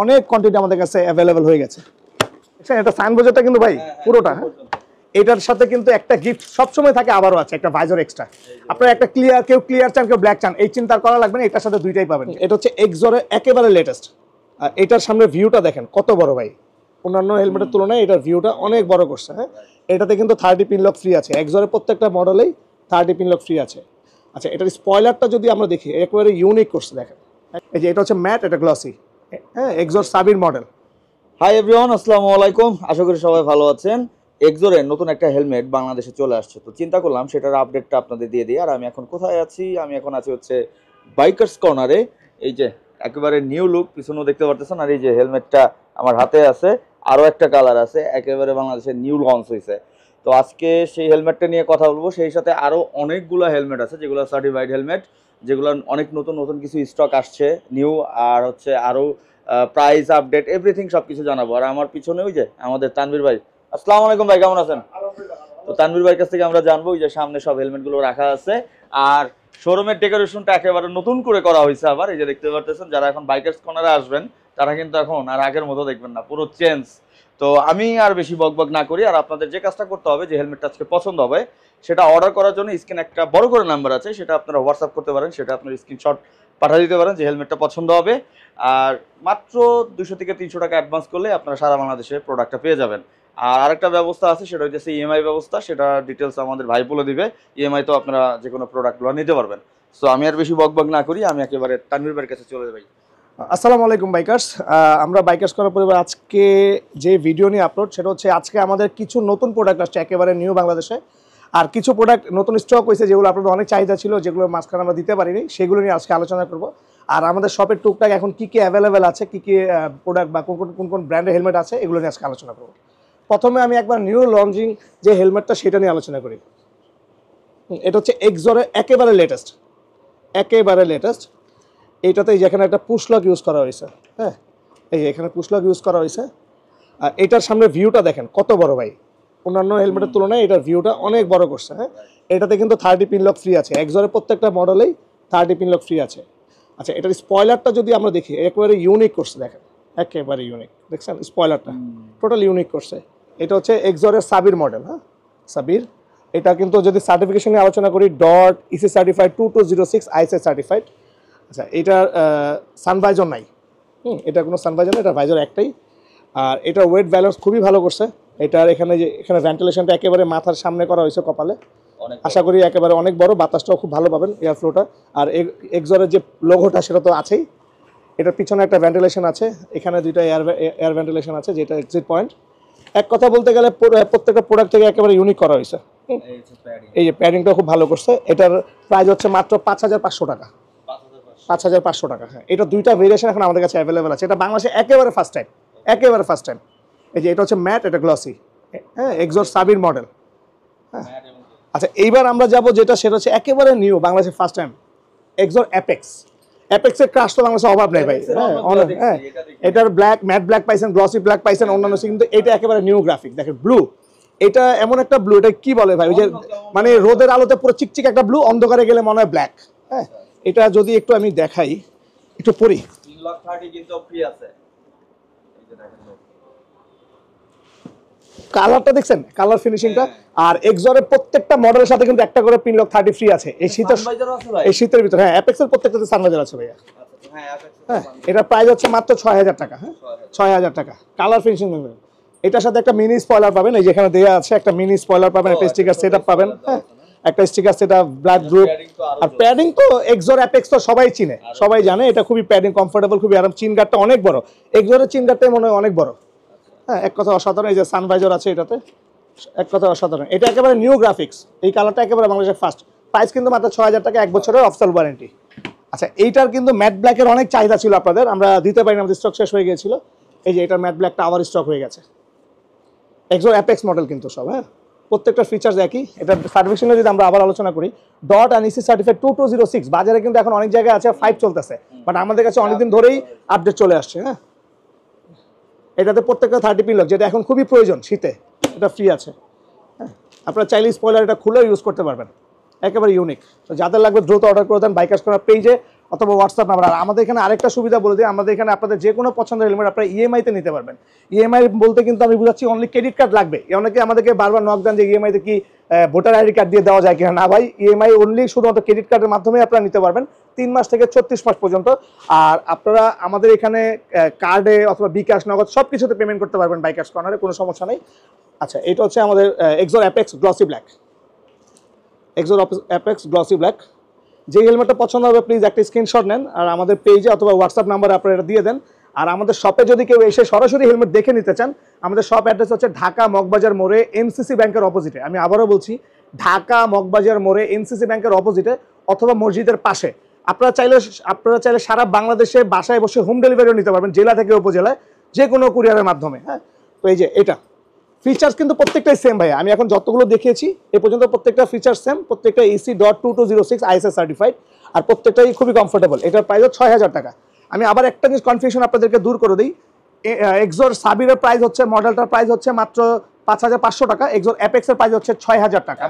অনেক কোয়ান্টিটি আমাদের কাছে अवेलेबल হয়ে গেছে। দেখছেন এটা সানবাজারটা কিন্তু ভাই পুরোটা এটার সাথে কিন্তু একটা গিফট সব সময় থাকে, আবারও আছে একটা ভাইজার এক্সট্রা। আপনারা একটা কেউ ক্লিয়ার চান, কেউ ব্ল্যাক চান, এই চিন্তা করা লাগবে না, এটার সাথে দুইটাই পাবেন। এটা হচ্ছে এক্সজরের একেবারে লেটেস্ট। আর এটার সামনে ভিউটা দেখেন কত বড় ভাই, অন্যান্য হেলমেটের তুলনায় এটার ভিউটা অনেক বড় করছে। হ্যাঁ, এটাতে কিন্তু 30 পিন লক ফ্রি আছে, এক্সজরের প্রত্যেকটা মডেলেই 30 পিন লক ফ্রি আছে। আচ্ছা, এটার স্পয়লারটা যদি আমরা দেখি একেবারে ইউনিক করছে দেখেন। এই যে এটা হচ্ছে ম্যাট, এটা গ্লসি। হ্যাঁ, এক্সজর সাবির মডেল। হাই এভরিওয়ান, আসসালামু আলাইকুম। আশা করি সবাই ভালো আছেন। এক্সজরের নতুন একটা হেলমেট বাংলাদেশে চলে আসছে, তো চিন্তা করলাম সেটার আপডেটটা আপনাদের দিয়ে দিই। আর আমি এখন কোথায় আছি? আমি এখন আছি হচ্ছে বাইকার্স কর্নারে। এই যে একেবারে নিউ লুক, পিছনেও দেখতে পারতেছেন। আর এই যে হেলমেটটা আমার হাতে আছে, আরও একটা কালার আছে, একেবারে বাংলাদেশে নিউ লঞ্চ হয়েছে। তো আজকে সেই হেলমেটটা নিয়ে কথা বলবো। সেই সাথে আরও অনেকগুলো হেলমেট আছে যেগুলো সার্টিফাইড হেলমেট, যেগুলো অনেক নতুন নতুন কিছু স্টক আসছে নিউ, আর হচ্ছে আরও প্রাইস আপডেট এভরিথিং সবকিছু জানাবো। আর আমার পিছনে ওই যে আমাদের তানভীর ভাই। আসসালামু আলাইকুম ভাই, কেমন আছেন? তো তানভীর ভাইয়ের কাছ থেকে আমরা জানবো ওই যে সামনে সব হেলমেটগুলো রাখা আছে, আর শোরুমের ডেকোরেশনটা একেবারে নতুন করে করা হয়েছে। আবার এই যে দেখতে পারতেছেন, যারা এখন বাইকার্স কর্নারে আসবেন তারা কিন্তু এখন আর আগের মতো দেখবেন না, পুরো চেঞ্জ। তো আমি আর বেশি বকবক না করি, আর আপনাদের যে কাজটা করতে হবে, যে হেলমেটটা আজকে পছন্দ হবে সেটা অর্ডার করার জন্য স্ক্রিনে একটা বড় করে নাম্বার আছে, সেটা আপনারা হোয়াটসঅ্যাপ করতে পারেন, সেটা আপনার স্ক্রিনশট পাঠিয়ে দিতে পারেন যে হেলমেটটা পছন্দ হবে। আর মাত্র 200 থেকে 300 টাকা অ্যাডভান্স করলে আপনারা সারা বাংলাদেশে প্রোডাক্টটা পেয়ে যাবেন। আর আরেকটা ব্যবস্থা আছে, সেটা হচ্ছে ইএমআই ব্যবস্থা, সেটা ডিটেলস আমাদের ভাই বলে দিবে। ইএমআই তো আপনারা যে কোনো প্রোডাক্টগুলো নিতে পারবেন। সো আমি আর বেশি বকবক না করি, আমি একেবারে তানভীর ভাইয়ের কাছে চলে যাই। আসসালামু আলাইকুম বাইকার্স। আমরা বাইকার্স করার পরিবার আজকে যে ভিডিও নিয়ে আপলোড, সেটা হচ্ছে আজকে আমাদের কিছু নতুন প্রোডাক্ট আসছে একেবারে নিউ বাংলাদেশে। আর কিছু প্রোডাক্ট নতুন স্টক হয়েছে যেগুলো আপনাদের অনেক চাহিদা ছিল, যেগুলো মাঝখানে আমরা দিতে পারিনি, সেগুলো নিয়ে আজকে আলোচনা করব। আর আমাদের শপের টুকটাক এখন কী কী অ্যাভেলেবেল আছে, কী কী প্রোডাক্ট বা কোন কোন ব্র্যান্ডের হেলমেট আছে, এগুলো নিয়ে আজকে আলোচনা করব। প্রথমে আমি একবার নিউ লঞ্চিং যে হেলমেটটা সেটা নিয়ে আলোচনা করি। এটা হচ্ছে এক্সজরের একেবারে লেটেস্ট, একেবারে লেটেস্ট। এইটাতে যেখানে একটা পুশ লক ইউজ করা হয়েছে। হ্যাঁ, এই এখানে পুশ লক ইউজ করা হয়েছে। আর এটার সামনে ভিউটা দেখেন কত বড় ভাই, অন্যান্য হেলমেটের তুলনায় এটার ভিউটা অনেক বড় করছে। হ্যাঁ, এটাতে কিন্তু 30 পিন লক ফ্রি আছে, এক্সজরের প্রত্যেকটা মডেলেই 30 পিন লক ফ্রি আছে। আচ্ছা, এটার স্পয়লারটা যদি আমরা দেখি একেবারে ইউনিক করছে দেখেন, একেবারে ইউনিক। দেখছেন স্পয়লারটা টোটাল ইউনিক করছে। এটা হচ্ছে এক্সজরের সাবির মডেল। হ্যাঁ, সাবির। এটা কিন্তু যদি সার্টিফিকেশন নিয়ে আলোচনা করি, dot EC certified 2206 ISA certified. আচ্ছা, এটার সানভাইজার নাই। এটা কোনো সানভাইজার না, এটা ভাইজার একটাই। আর এটার ওয়েট ব্যালেন্স খুবই ভালো করছে। এটার এখানে ভেন্টিলেশনটা একেবারে মাথার সামনে করা হয়েছে কপালে, আশা করি একেবারে অনেক বড়, বাতাসটাও খুব ভালো পাবেন, এয়ার ফ্লোটা। আর এক্সজরের যে লোগোটা সেটা তো আছেই। এটার পিছনে একটা ভেন্টিলেশন আছে, এখানে দুইটা এয়ার ভেন্টিলেশন আছে, যেটা এক্সিট পয়েন্ট। এক কথা বলতে গেলে প্রত্যেকটা প্রোডাক্ট থেকে একেবারে ইউনিক করা হয়েছে। এই যে প্যাডিংটা খুব ভালো করছে। এটার প্রাইস হচ্ছে মাত্র 5500 টাকা। 5500 টাকা। হ্যাঁ, এটা দুইটা ভেরিয়েশন এখন আমাদের কাছে অ্যাভেলেবেল আছে। এটা বাংলাদেশে একেবারে ফার্স্ট টাইম, একেবারে ফার্স্ট টাইম। এই যে এটা হচ্ছে ম্যাট, এটা গ্লসি। হ্যাঁ, এক্সজর সাবির মডেল। হ্যাঁ, আচ্ছা, এইবার আমরা যাবো যেটা, সেটা হচ্ছে একেবারে নিউ বাংলাদেশে ফার্স্ট টাইম এক্সজর অ্যাপেক্স। অ্যাপেক্সের ক্রাশ তো বাংলাদেশে অভাব নেই ভাই। হ্যাঁ, এটার ব্ল্যাক ম্যাট ব্ল্যাক পাইছেন, গ্লসি ব্ল্যাক পাইছেন, অন্যান্য, কিন্তু এটা একেবারে নিউ গ্রাফিক। দেখেন ব্লু, এটা এমন একটা ব্লু, এটা কি বলে ভাই, ওই যে মানে রোদের আলোতে পুরো চিকচিক একটা ব্লু, অন্ধকারে গেলে মনে হয় ব্ল্যাক। হ্যাঁ, এটা যদি একটু আমি দেখাই, একটু পরি, কালারটা দেখছেন, কালার ফিনিশিংটা। আর এক্সজরের প্রত্যেকটা মডেলের সাথে কিন্তু একটা করে পিন লক 30 ফ্রি আছে এই শীতের ভিতরে। হ্যাঁ, অ্যাপেক্সের প্রত্যেকটাতে সানভাইজার আছে ভাইয়া। হ্যাঁ, এটার প্রাইস হচ্ছে মাত্র 6000 টাকা। হ্যাঁ, 6000 টাকা। কালার ফিনিশিং এটার সাথে একটা মিনি স্পয়লার পাবেন, এই যেখানে দেওয়া আছে একটা মিনি স্পয়লার পাবেন, একটা স্টিকার সেটআপ পাবেন। হ্যাঁ, একটা স্টিকার সেটআপ, ব্ল্যাক গ্রুপ। আর প্যাডিং তো এক্সজর অ্যাপেক্স তো সবাই চিনে, সবাই জানে, এটা খুবই প্যাডিং কমফোর্টেবল, খুবই আরাম। চিন গার্ডটা অনেক বড়, এক্সজরের চিন গার্ডটাই মনে হয় অনেক বড়। হ্যাঁ, এক কথা অসাধারণ। এই যে সানভাইজার আছে এটাতে, এক কথা অসাধারণ। এটা একেবারে নিউ গ্রাফিক্স, এই কালারটা একেবারে বাংলাদেশের ফার্স্ট। প্রাইস কিন্তু মাত্র 6000 টাকা, 1 বছরের অফিসিয়াল ওয়ারেন্টি। আচ্ছা, এইটার কিন্তু ম্যাট ব্ল্যাকের অনেক চাহিদা ছিল আপনাদের, আমরা দিতে পারিনি, আমাদের স্টক শেষ হয়ে গিয়েছিল। এই যে এটার ম্যাট ব্ল্যাকটা আবার স্টক হয়ে গেছে। এক্সজর অ্যাপেক্স মডেল কিন্তু সব। হ্যাঁ, প্রত্যেকটা ফিচার্স একই। এটা সার্টিফিকেশনে যদি আমরা আবার আলোচনা করি, ডট আর ইসি সার্টিফাইড 2206। বাজারে কিন্তু এখন অনেক জায়গায় আছে 5 চলতেছে, বাট আমাদের কাছে অনেকদিন ধরেই আপডেট চলে আসছে। হ্যাঁ, এটাতে প্রত্যেকটা 30 পিন লক, যেটা এখন খুবই প্রয়োজন শীতে, এটা ফ্রি আছে। হ্যাঁ, আপনারা চাইলে স্পয়লার এটা খুলেও ইউজ করতে পারবেন, একেবারে ইউনিক। তো যাদের লাগবে দ্রুত অর্ডার করে দেন বাইকার্স কর্নার পেজে, অথবা হোয়াটসঅ্যাপ নাম্বার। আর আমাদের এখানে আরেকটা সুবিধা বলে দিই, আমাদের এখানে আপনাদের যে কোনো পছন্দের হেলমেট আপনারা ইএমআইতে নিতে পারবেন। ইএমআই বলতে কিন্তু আমি বুঝাচ্ছি অনলি ক্রেডিট কার্ড লাগবে। অনেকে আমাদেরকে বারবার নক দেন যে ইএমআইতে কি ভোটার আইডি কার্ড দিয়ে দেওয়া যায় কিনা। না ভাই, ইএমআই অনলি শুধুমাত্র ক্রেডিট কার্ডের মাধ্যমে আপনারা নিতে পারবেন 3 মাস থেকে 36 মাস পর্যন্ত। আর আপনারা আমাদের এখানে কার্ডে অথবা বিকাশ, নগদ সব কিছুতে পেমেন্ট করতে পারবেন বাইকার্স কর্নারে, কোনো সমস্যা নেই। আচ্ছা, এটা হচ্ছে আমাদের XOR apex glossy black. XOR apex glossy black, যে হেলমেটটা পছন্দ হবে প্লিজ একটা স্ক্রিনশট নেন আর আমাদের পেজে অথবা হোয়াটসঅ্যাপ নাম্বারে আপনারা এটা দিয়ে দেন। আর আমাদের শপে যদি কেউ এসে সরাসরি হেলমেট দেখে নিতে চান, আমাদের শপ অ্যাড্রেস হচ্ছে ঢাকা মগবাজার মোড়ে এনসিসি ব্যাংকের অপোজিটে। আমি আবারও বলছি, ঢাকা মগবাজার মোড়ে এনসিসি ব্যাংকের অপোজিটে অথবা মসজিদের পাশে। আপনারা চাইলে সারা বাংলাদেশে বাসায় বসে হোম ডেলিভারিও নিতে পারবেন, জেলা থেকে উপজেলায়, যে কোনো কুরিয়ারের মাধ্যমে। হ্যাঁ, তো এই যে এটা ফিচার্স কিন্তু প্রত্যেকটাই সেম ভাই। আমি এখন যতগুলো দেখিয়েছি এ পর্যন্ত প্রত্যেকটা ফিচার্স সেম, প্রত্যেকটা EC.2206 ISO সার্টিফাইড, আর প্রত্যেকটাই খুবই কমফোর্টেবল। এটার প্রাইস 6000 টাকা। আমি আবার একটা জিনিস কনফিউশন আপনাদেরকে দূর করে দিই, এক্সোর সাবিরের প্রাইস হচ্ছে, মডেলটার প্রাইস হচ্ছে মাত্র 5500 টাকা। এক্সোর অ্যাপেক্সের প্রাইস হচ্ছে 6000 টাকা।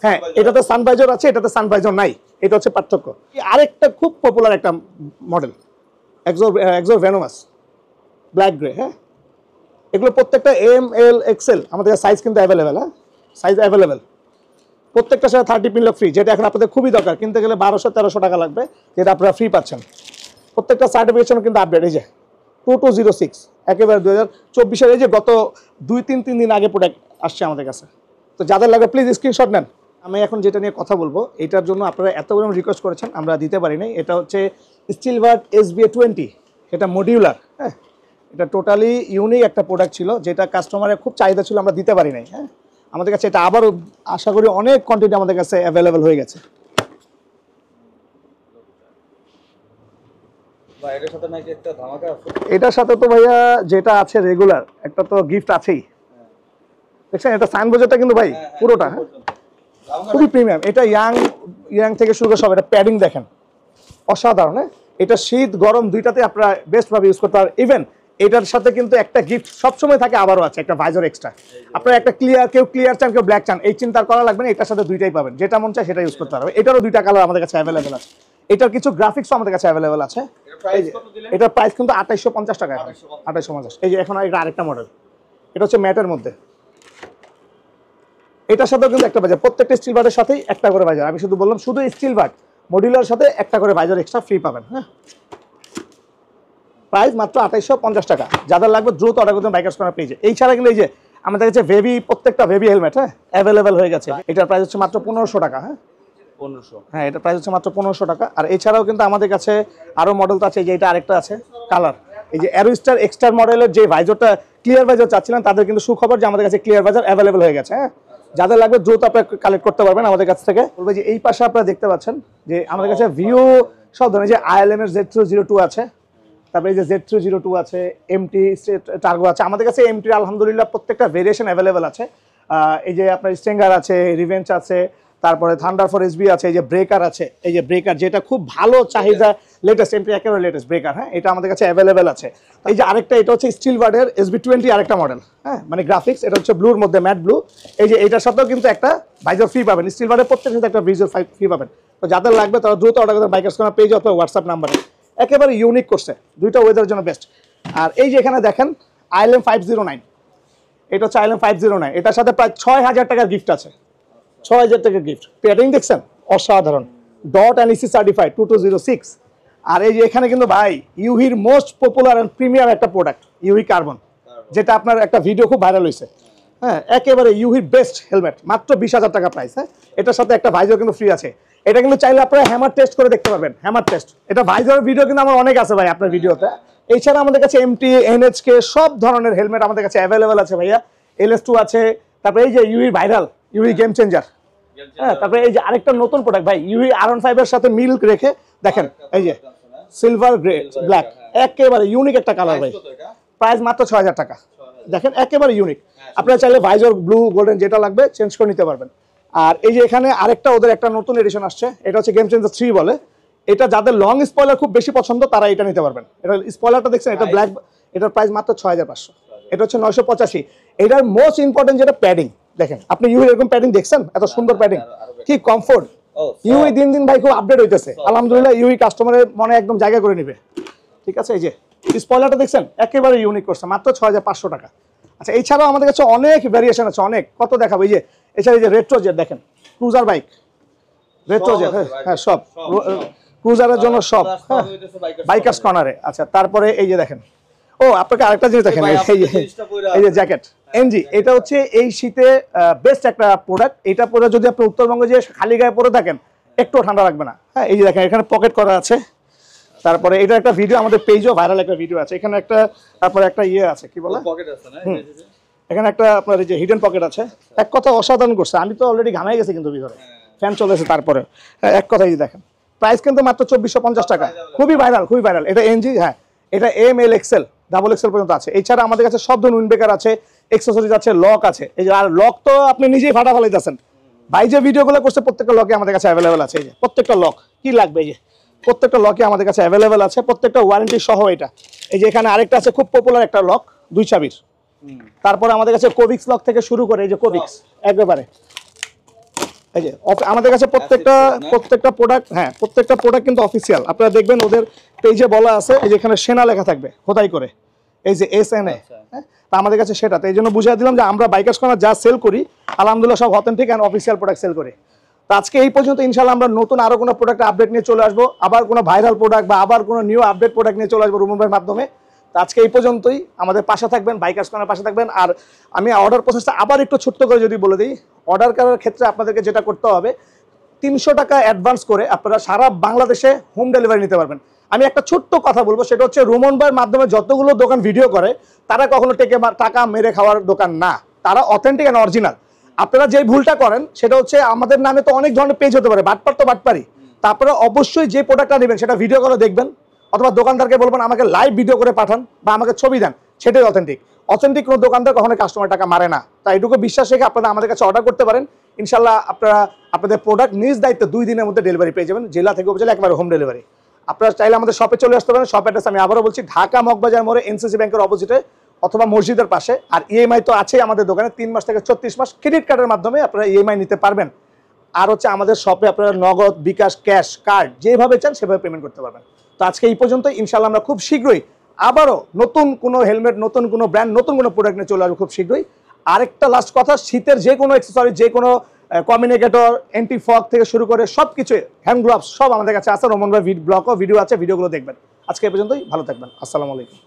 হ্যাঁ, এটাতে সানভাইজার আছে, এটাতে সানভাইজার নাই, এটা হচ্ছে পার্থক্য। আরেকটা খুব পপুলার একটা model XOR venomous black grey. হ্যাঁ, এগুলো প্রত্যেকটা ML XL আমাদের সাইজ কিন্তু অ্যাভেলেবেল। হ্যাঁ, সাইজ অ্যাভেলেবেল, প্রত্যেকটার সাথে 30 পিন লক ফ্রি, যেটা এখন আপনাদের খুবই দরকার। কিনতে গেলে 1200-1300 টাকা লাগবে, যেটা আপনারা ফ্রি পাচ্ছেন। প্রত্যেকটা সার্টিফিকেশন কিন্তু আপডেট। এই যে 2206 একেবারে 2024-এর, এই যে গত 2-3 দিন আগে প্রোডাক্ট আসছে আমাদের কাছে। তো যাদের লাগবে প্লিজ স্ক্রিনশট নেন। আমি এখন যেটা নিয়ে কথা বলবো, এটার জন্য আপনারা এত পরিমাণ রিকোয়েস্ট করেছেন, আমরা দিতে পারি নাই। এটা হচ্ছে স্টিলবার্ড SBA20, এটা মডিউলার। হ্যাঁ, এটা টোটালি ইউনিক একটা প্রোডাক্ট ছিল, যেটা কাস্টমারের খুব চাহিদা ছিল, আমরা দিতে পারি নাই। হ্যাঁ, আমাদের কাছে এটা আবারও আশা করি অনেক কোয়ান্টিটি আমাদের কাছে অ্যাভেলেবেল হয়ে গেছে। এটার সাথে তো ভাইয়া যেটা আছে রেগুলার, একটা তো গিফট আছেই। দেখছেন এটা সানবোজেরটা কিন্তু ভাই পুরোটা খুবই প্রিমিয়াম। এটা ইয়াং থেকে শুরু করে সব, এটা প্যাডিং দেখেন অসাধারণ। হ্যাঁ, এটা শীত গরম দুইটাতে আপনারা বেস্ট ভাবে ইউজ করতে পারেন। ইভেন এটার সাথে কিন্তু একটা গিফট সবসময় থাকে, আবারও আছে একটা ভাইজার এক্সট্রা। আপনারা একটা কেউ ক্লিয়ার চান, কেউ ব্ল্যাক চান, এই চিন্তা করা লাগবে না। এটার সাথে দুইটাই পাবেন, যেটা মন চায় সেটা ইউজ করতে পারবে। এটারও দুইটা কালার আমাদের কাছে অ্যাভেলেবেল আছে। এটার কিছু গ্রাফিক্সও আমাদের কাছে অ্যাভেলেবেল আছে। এটার প্রাইস কিন্তু 2850 টাকা, 2850। এই যে এখন এটা আরেকটা মডেল, এটা হচ্ছে ম্যাটের মধ্যে। এটার সাথেও কিন্তু একটা ভাইজার, প্রত্যেকটা স্টিল বার্ডের সাথেই একটা করে ভাইজার। আমি শুধু বললাম, শুধু স্টিল বার্ড মডিউলার সাথে একটা করে ভাইজার এক্সট্রা ফ্রি পাবেন। হ্যাঁ, প্রাইস মাত্র 2850 টাকা। যাদের লাগবে দ্রুত অর্ডার করতে বাইকার্স কর্নার পেজে। এই ছাড়া কিন্তু এই যে আমাদের কাছে প্রত্যেকটা ভেবি হেলমেট হ্যাঁ অ্যাভেলেবেল হয়ে গেছে। এটার প্রাইস হচ্ছে মাত্র 1500 টাকা। হ্যাঁ, 1500। হ্যাঁ, এটার প্রাইস হচ্ছে মাত্র 1500 টাকা। আর এছাড়াও কিন্তু আমাদের কাছে আরো মডেল তো আছে, এই যে এটা আরেকটা আছে কালার, এই যে অ্যারোস্টার এক্সট্রা মডেলের যে ভাইজারটা ক্লিয়ার ভাইজার চাচ্ছিলেন, তাদের কিন্তু সুখবর যে আমাদের কাছে ক্লিয়ার ভাইজার অ্যাভেলেবেল হয়ে গেছে। হ্যাঁ, যাদের লাগবে দ্রুত আপনারা কালেক্ট করতে পারবেন আমাদের কাছ থেকে। বলবে যে এই পাশে আপনারা দেখতে পাচ্ছেন যে আমাদের কাছে ভিউ সব ধরনের, যে ILM এর Z302 আছে, তারপরে এই যে Z302 আছে, MT টার্গো আছে। আমাদের কাছে MT আলহামদুলিল্লাহ প্রত্যেকটা ভেরিয়েশন অ্যাভেলেবেল আছে। এই যে আপনার স্ট্রেঙ্গার আছে, রিভেঞ্জ আছে, তারপরে থান্ডার ফর SB আছে, এই যে ব্রেকার আছে, এই যে ব্রেকার যেটা খুব ভালো চাহিদা, লেটেস্ট MT একেবারে লেটেস্ট ব্রেকার। হ্যাঁ, এটা আমাদের কাছে অ্যাভেলেবেল আছে। এই যে আরেকটা, এটা হচ্ছে স্টিল বার্ডের SB20 আরেকটা মডেল। হ্যাঁ, মানে গ্রাফিক্স, এটা হচ্ছে ব্লুর মধ্যে ম্যাট ব্লু। এই যে এটার সাথেও কিন্তু একটা ভাইজার ফ্রি পাবেন, স্টিল বার্ডের প্রত্যেকটার সাথে একটা ভিজুয়াল ফ্রি পাবেন। তো যাদের লাগবে তারা দ্রুত অর্ডার করতে বাইকার্স কর্নার পেজ অথবা হোয়াটসঅ্যাপ নাম্বারে। একেবারে ইউনিক করছে, দুইটা ওয়েদারের জন্য বেস্ট। আর এই যে এখানে দেখেন ILM 509, এটা হচ্ছে ILM 509, এটার সাথে প্রায় 6000 টাকার গিফট আছে। 6000 টাকার গিফট। প্যাডিং দেখছেন অসাধারণ, ডট অ্যান্ড EC সার্টিফাইড 2206। আর এই যে এখানে কিন্তু ভাই ইউহির মোস্ট পপুলার অ্যান্ড প্রিমিয়াম একটা প্রোডাক্ট ইউহি কার্বন, যেটা আপনার একটা ভিডিও খুব ভাইরাল হয়েছে। হ্যাঁ, একেবারে ইউহির বেস্ট হেলমেট, মাত্র 20000 টাকা প্রাইস। হ্যাঁ, এটার সাথে একটা ভাইজার কিন্তু ফ্রি আছে। এটা কিন্তু চাইলে আপনারা হ্যামার টেস্ট করে দেখতে পারবেন। হ্যামার টেস্ট, এটা ভাইজারের ভিডিও কিন্তু আমার অনেক আছে ভাই আপনার ভিডিওতে। এছাড়া আমাদের কাছে MT NHK সব ধরনের হেলমেট আমাদের কাছে অ্যাভেলেবেল আছে ভাইয়া। LS2 আছে, তারপরে এই যে ইউহি ভাইরাল, ইউহি গেম চেঞ্জার। হ্যাঁ, তারপরে এই যে আরেকটা নতুন প্রোডাক্ট ভাই, ইউহি R15 এর সাথে মিল্ক রেখে দেখেন, এই যে সিলভার গ্রে ব্ল্যাক, একেবারে ইউনিক একটা কালার ভাই। প্রাইস মাত্র 6000 টাকা। দেখেন একেবারে ইউনিক। আপনারা চাইলে ভাইজার ব্লু গোল্ডেন যেটা লাগবে চেঞ্জ করে নিতে পারবেন। আর এই যে এখানে আরেকটা ওদের একটা নতুন এডিশন আসছে, এটা হচ্ছে গেম চেঞ্জার 3 বলে। এটা যাদের লং স্পয়লার খুব বেশি পছন্দ তারা এটা নিতে পারবেন। এটা স্পয়লারটা দেখছেন, এটা ব্ল্যাক, এটার প্রাইস মাত্র 6500। এটা হচ্ছে 985। এটার মোস্ট ইম্পর্টেন্ট যেটা প্যাডিং দেখেন, আপনি ইউহির এরকম প্যাডিং দেখছেন, এত সুন্দর প্যাডিং, কি কমফোর্ট, ইউই দিন দিন ভাই খুব আপডেট হইতেছে, আলহামদুলিল্লাহ ইউই কাস্টমারের মনে একদম জায়গা করে নিবে। ঠিক আছে, এই যে স্পয়লারটা দেখছেন একেবারে ইউনিক করছে, মাত্র 6500 টাকা। আচ্ছা, এছাড়াও আমাদের কাছে অনেক ভ্যারিয়েশন আছে, অনেক, কত দেখাবো। এই যে এছাড়া এই যে রেট্রো জেট দেখেন, ক্রুজার বাইক, রেট্রো জেট, হ্যাঁ সব ক্রুজারের জন্য সব, হ্যাঁ বাইকার্স কর্নারে। আচ্ছা, তারপরে এই যে দেখেন, ও আপনাকে আরেকটা জিনিস দেখেন, এই যে জ্যাকেট এনজি, এটা হচ্ছে এই শীতে বেস্ট একটা প্রোডাক্ট। এটা পরে যদি আপনি উত্তরবঙ্গে যে খালি গায়ে পরে থাকেন একটু ঠান্ডা লাগবে না। হ্যাঁ, এই যে দেখেন এখানে পকেট করা আছে। তারপরে এটা একটা ভিডিও আমাদের পেজেও ভাইরাল একটা ভিডিও আছে, এখানে একটা, তারপরে একটা ইয়ে আছে, কি বলে পকেট আছে না, এখানে একটা আপনার এই যে হিডেন পকেট আছে। এক কথা অসাধারণ করছে, আমি তো অলরেডি ঘামাই গেছি কিন্তু ভিতরে ফ্যান চলেছে। তারপরে এক কথা এই দেখেন, প্রাইস কিন্তু মাত্র 2450 টাকা, খুবই ভাইরাল, খুবই ভাইরাল। এটা এনজি, হ্যাঁ এটা M L XL double XL পর্যন্ত আছে। এছাড়া আমাদের কাছে সব ধরনের উইন্ডব্রেকার আছে, এক্সেসরিজ আছে, লক আছে। এই যে আর লক তো আপনি নিজেই ফাটা ফেলাইতেছেন, ভাই যে ভিডিওগুলো করছে প্রত্যেকটা লকে আমাদের কাছে অ্যাভেলেবেল আছে। এই যে প্রত্যেকটা লক কি লাগবে, এই যে প্রত্যেকটা লকে আমাদের কাছে অ্যাভেলেবেল আছে, প্রত্যেকটা ওয়ারেন্টি সহ। এটা এই যে এখানে আরেকটা আছে খুব পপুলার একটা লক 2 চাবির। তারপরে আমাদের কাছে কোভিক্স লক থেকে শুরু করে এই যে কোভিক্স একেবারে, এই যে আমাদের কাছে প্রত্যেকটা প্রোডাক্ট, হ্যাঁ প্রত্যেকটা প্রোডাক্ট কিন্তু অফিসিয়াল। আপনারা দেখবেন ওদের পেজে বলা আছে, এই যে এখানে সেনা লেখা থাকবে খোদাই করে, এই যে SNA। হ্যাঁ, তা আমাদের কাছে সেটা, তো এই জন্য বুঝিয়ে দিলাম যে আমরা বাইকার্স কর্নার যা সেল করি আলহামদুলিল্লাহ সব authentic and official product sale করি। তো আজকে এই পর্যন্ত, ইনশাআল্লাহ আমরা নতুন আরো কোনো প্রোডাক্ট আপডেট নিয়ে চলে আসবো, আবার কোনো ভাইরাল প্রোডাক্ট বা আবার কোনো নিউ আপডেট প্রোডাক্ট নিয়ে চলে আসবো রুমন ভাইয়ের মাধ্যমে। তো আজকে এই পর্যন্তই, আমাদের পাশে থাকবেন, বাইকার্স কর্নার পাশে থাকবেন। আর আমি অর্ডার প্রসেসটা আবার একটু ছোট্ট করে যদি বলে দিই, অর্ডার করার ক্ষেত্রে আপনাদেরকে যেটা করতে হবে, 300 টাকা অ্যাডভান্স করে আপনারা সারা বাংলাদেশে হোম ডেলিভারি নিতে পারবেন। আমি একটা ছোট্ট কথা বলবো, সেটা হচ্ছে রুমন ভাইয়ের মাধ্যমে যতগুলো দোকান ভিডিও করে তারা কখনো টাকা মেরে খাওয়ার দোকান না, তারা অথেন্টিক অ্যান্ড অরিজিনাল। আপনারা যে ভুলটা করেন সেটা হচ্ছে, আমাদের নামে তো অনেক ধরনের পেজ হতে পারে, বাটপার তো বাটপারি। তারপরে অবশ্যই যে প্রোডাক্টটা নেবেন সেটা ভিডিও করে দেখবেন, অথবা দোকানদারকে বলবেন আমাকে লাইভ ভিডিও করে পাঠান বা আমাকে ছবি দেন, সেটাই অথেন্টিক কোনো দোকানদার কখনো কাস্টমার টাকা মারে না। তাই এটুকু বিশ্বাস রেখে আপনারা আমাদের কাছে অর্ডার করতে পারেন। ইনশাল্লাহ আপনারা আপনাদের প্রোডাক্ট নিজ দায়িত্বে 2 দিনের মধ্যে ডেলিভারি পেয়ে যাবেন, জেলা থেকে উপজেলা একেবারে হোম ডেলিভারি। আপনারা চাইলে আমাদের শপে চলে আসতে পারেন। শপ অ্যাড্রেস আমি আবারও বলছি, ঢাকা মগবাজার মোড়ে NCC ব্যাংকের অপোজিটে অথবা মসজিদের পাশে। আর EMI তো আছেই আমাদের দোকানে, 3 মাস থেকে 36 মাস ক্রেডিট কার্ডের মাধ্যমে আপনারা EMI নিতে পারবেন। আর হচ্ছে আমাদের শপে আপনারা নগদ, বিকাশ, ক্যাশ, কার্ড যেভাবে চান সেভাবে পেমেন্ট করতে পারবেন। তো আজকে এই পর্যন্ত, ইনশাআল্লাহ আমরা খুব শীঘ্রই আবারও নতুন কোনো হেলমেট, নতুন কোনো ব্র্যান্ড, নতুন কোনো প্রোডাক্ট নিয়ে চলে আসবো খুব শীঘ্রই। আরেকটা লাস্ট কথা, শীতের যে কোনো অ্যাকসেসরি, যে কোনো কমিউনিকেটর, অ্যান্টি ফগ থেকে শুরু করে সব কিছু, হ্যান্ড গ্লাভস সব আমাদের কাছে আছে। রোমন ভাই ব্লগও ভিডিও আছে, ভিডিওগুলো দেখবেন। আজকে এই পর্যন্তই, ভালো থাকবেন, আসসালামু আলাইকুম।